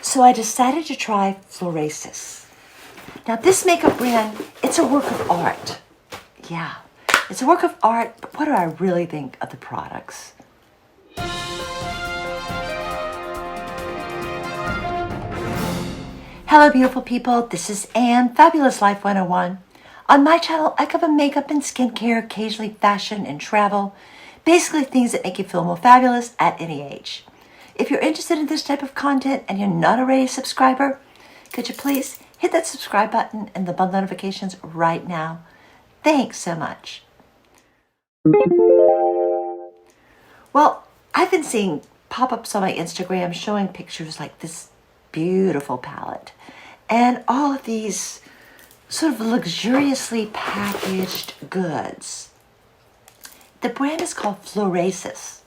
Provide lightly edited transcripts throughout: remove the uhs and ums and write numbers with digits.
So I decided to try Florasis. Now this makeup brand, it's a work of art. Yeah, it's a work of art, but what do I really think of the products? Hello beautiful people, this is Anne, Fabulous Life 101. On my channel, I cover makeup and skincare, occasionally fashion and travel, basically things that make you feel more fabulous at any age. If you're interested in this type of content and you're not already a subscriber, could you please hit that subscribe button and the bell notifications right now? Thanks so much. Well, I've been seeing pop-ups on my Instagram showing pictures like this beautiful palette and all of these sort of luxuriously packaged goods. The brand is called Florasis.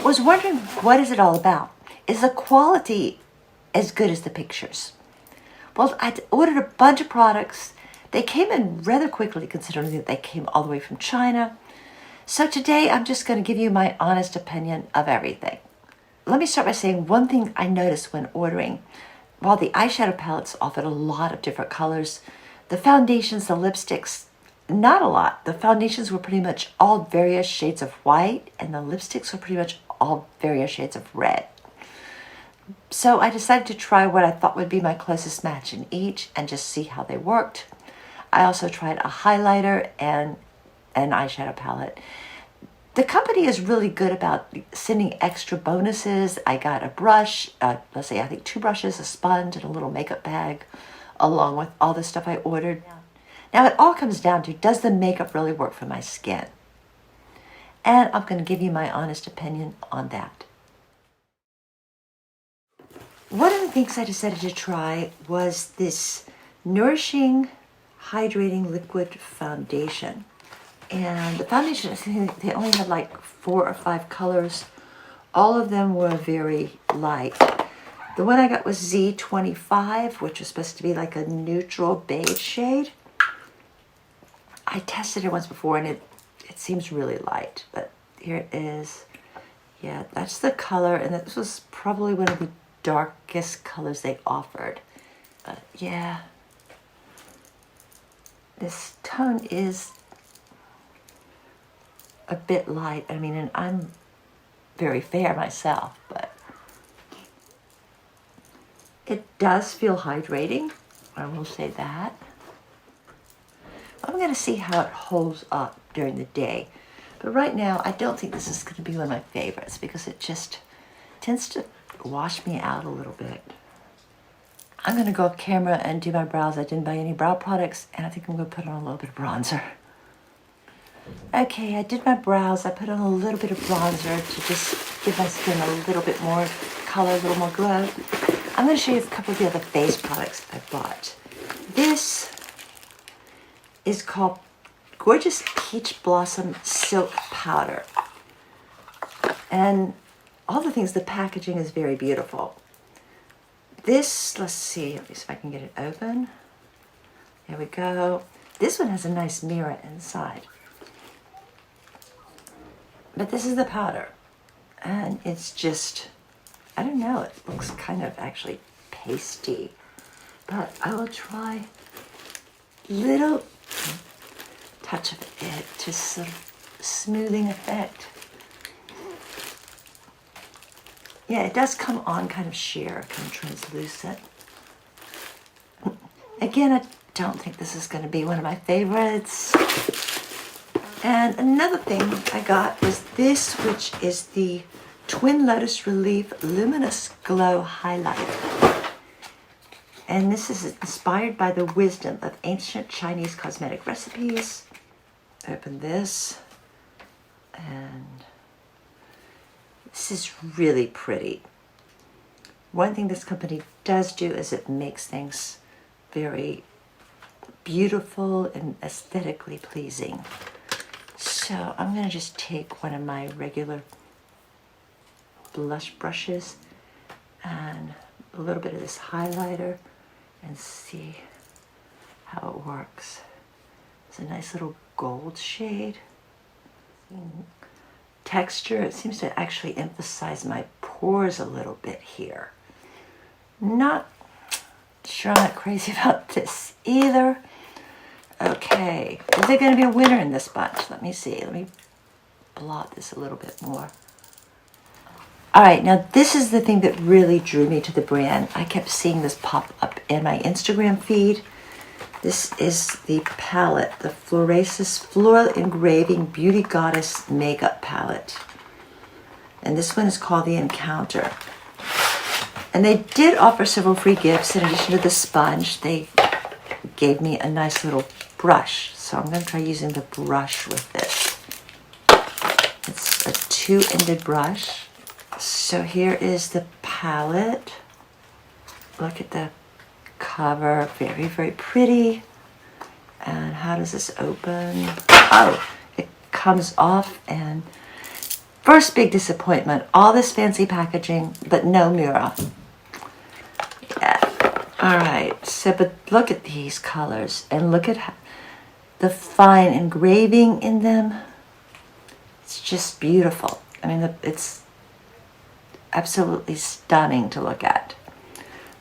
Was wondering, what is it all about? Is the quality as good as the pictures? Well, I ordered a bunch of products. They came in rather quickly considering that they came all the way from China. So today I'm just going to give you my honest opinion of everything. Let me start by saying one thing I noticed when ordering. While the eyeshadow palettes offered a lot of different colors, the foundations, the lipsticks, not a lot. The foundations were pretty much all various shades of white, and the lipsticks were pretty much all various shades of red. So I decided to try what I thought would be my closest match in each and just see how they worked. I also tried a highlighter and an eyeshadow palette. The company is really good about sending extra bonuses. I got a brush, let's say I think 2 brushes, a sponge, and a little makeup bag, along with all the stuff I ordered. Now it all comes down to, does the makeup really work for my skin? And I'm going to give you my honest opinion on that. One of the things I decided to try was this Nourishing Hydrating Liquid Foundation. And the foundation, I think they only had like 4 or 5 colors. All of them were very light. The one I got was Z25, which was supposed to be like a neutral beige shade. I tested it once before and it seems really light, but here it is. Yeah, that's the color, and this was probably one of the darkest colors they offered. Yeah, this tone is a bit light. I mean, and I'm very fair myself, but it does feel hydrating. I will say that. I'm going to see how it holds up during the day. But right now, I don't think this is going to be one of my favorites because it just tends to wash me out a little bit. I'm going to go off camera and do my brows. I didn't buy any brow products, and I think I'm going to put on a little bit of bronzer. Okay, I did my brows. I put on a little bit of bronzer to just give my skin a little bit more color, a little more glow. I'm going to show you a couple of the other face products I bought. This is called Gorgeous Peach Blossom Silk Powder. And all the things, the packaging is very beautiful. This, let's see if I can get it open. There we go. This one has a nice mirror inside. But this is the powder. And it's just, I don't know, it looks kind of actually pasty. But I will try little touch of it, just sort of smoothing effect. Yeah, it does come on kind of sheer, kind of translucent. Again, I don't think this is going to be one of my favorites. And another thing I got was this, which is the Twin Lotus Relief Luminous Glow Highlighter. And this is inspired by the wisdom of ancient Chinese cosmetic recipes. Open this, and this is really pretty. One thing this company does do is it makes things very beautiful and aesthetically pleasing. So I'm going to just take one of my regular blush brushes and a little bit of this highlighter and see how it works. It's a nice little gold shade. Texture, it seems to actually emphasize my pores a little bit here. Not sure I'm not crazy about this either. Okay, is there going to be a winner in this bunch? Let me see. Let me blot this a little bit more. All right, now this is the thing that really drew me to the brand. I kept seeing this pop up in my Instagram feed. This is the palette, the Florasis Floral Engraving Beauty Goddess Makeup Palette. And this one is called the Encounter. And they did offer several free gifts in addition to the sponge. They gave me a nice little brush. So I'm going to try using the brush with this. It's a two-ended brush. So here is the palette. Look at the cover. Very, very pretty. And how does this open? Oh, it comes off, and first big disappointment. All this fancy packaging, but no mirror. Yeah. All right. So, but look at these colors, and look at the fine engraving in them. It's just beautiful. I mean, it's absolutely stunning to look at.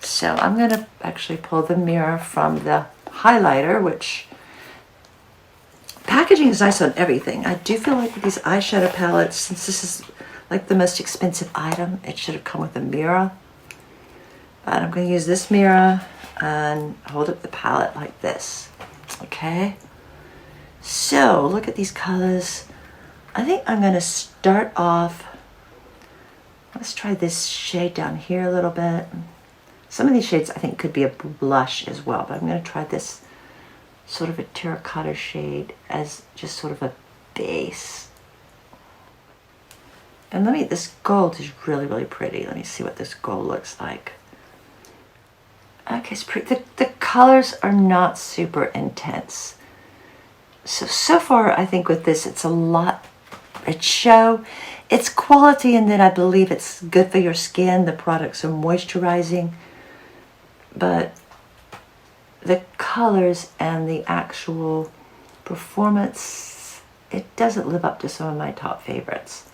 So I'm going to actually pull the mirror from the highlighter, which packaging is nice on everything. I do feel like with these eyeshadow palettes, since this is like the most expensive item, it should have come with a mirror. But I'm going to use this mirror and hold up the palette like this. Okay. So look at these colors. I think I'm going to start off. Let's try this shade down here a little bit. Some of these shades I think could be a blush as well, but I'm going to try this sort of a terracotta shade as just sort of a base. And this gold is really, really pretty. Let me see what this gold looks like. Okay, it's pretty. The colors are not super intense. So far I think with this it's a lot, it's show, it's quality, and then I believe it's good for your skin. The products are moisturizing. But the colors and the actual performance, it doesn't live up to some of my top favorites.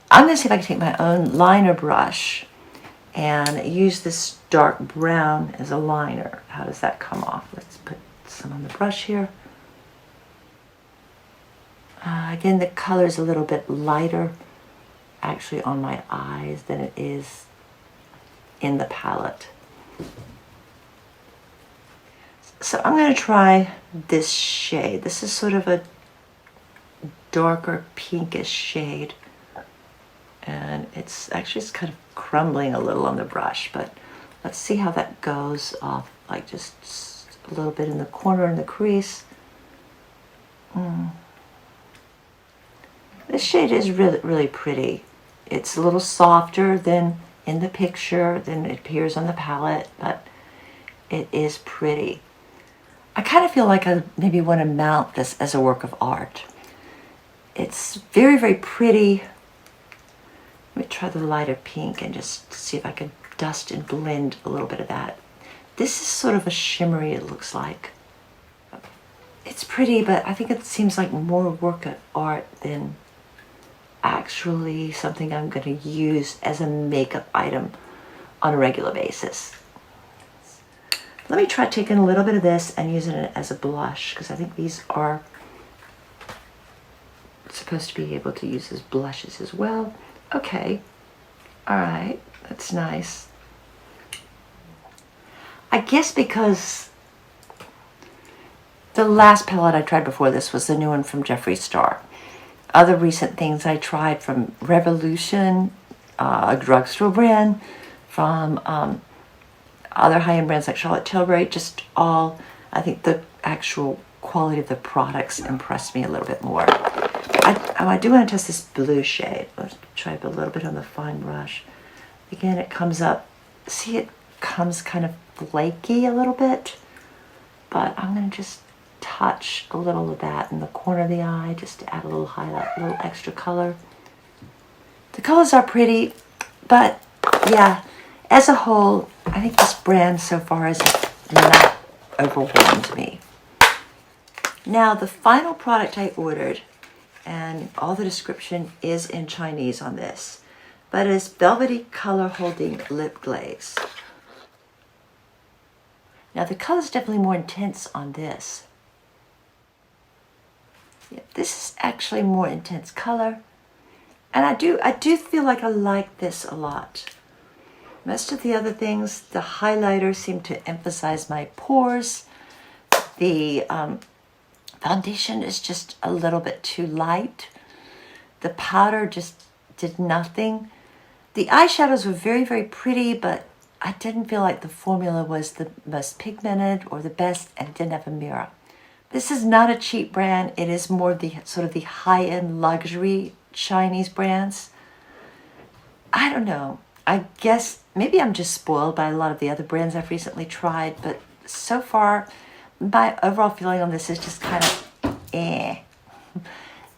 I'm going to see if I can take my own liner brush and use this dark brown as a liner. How does that come off? Let's put some on the brush here. Again, the color is a little bit lighter actually on my eyes than it is in the palette. So I'm going to try this shade. This is sort of a darker pinkish shade. And it's kind of crumbling a little on the brush, but let's see how that goes off, like just a little bit in the corner in the crease. This shade is really, really pretty. It's a little softer than in the picture, than it appears on the palette, but it is pretty. I kind of feel like I maybe want to mount this as a work of art. It's very, very pretty. Let me try the lighter pink and just see if I can dust and blend a little bit of that. This is sort of a shimmery, it looks like. It's pretty, but I think it seems like more work of art than actually something I'm going to use as a makeup item on a regular basis. Let me try taking a little bit of this and using it as a blush, because I think these are supposed to be able to use as blushes as well. Okay, all right, that's nice. I guess because the last palette I tried before this was the new one from Jeffree Star. Other recent things I tried from Revolution, a drugstore brand, from other high-end brands like Charlotte Tilbury, just all, I think the actual quality of the products impressed me a little bit more. I do want to test this blue shade. Let's try a little bit on the fine brush. Again, it comes up, see, it comes kind of flaky a little bit, but I'm going to just touch a little of that in the corner of the eye just to add a little highlight, a little extra color. The colors are pretty, but yeah, as a whole, I think this brand so far has not overwhelmed me. Now, the final product I ordered, and all the description is in Chinese on this, but it's Velvety Color Holding Lip Glaze. Now the color is definitely more intense on this. Yeah, this is actually more intense color. And I do feel like I like this a lot. Most of the other things, the highlighter seemed to emphasize my pores. The foundation is just a little bit too light. The powder just did nothing. The eyeshadows were very, very pretty, but I didn't feel like the formula was the most pigmented or the best, and it didn't have a mirror. This is not a cheap brand. It is more the sort of the high-end luxury Chinese brands. I don't know. I guess maybe I'm just spoiled by a lot of the other brands I've recently tried, but so far, my overall feeling on this is just kind of eh.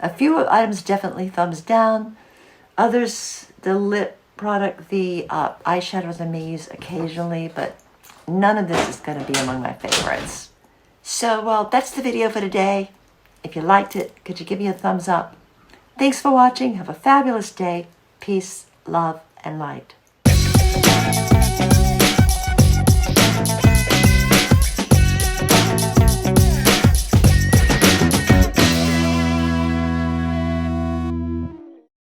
A few items definitely thumbs down. Others, the lip product, the eyeshadows I may use occasionally, but none of this is going to be among my favorites. So, well, that's the video for today. If you liked it, could you give me a thumbs up? Thanks for watching. Have a fabulous day. Peace, love, and light.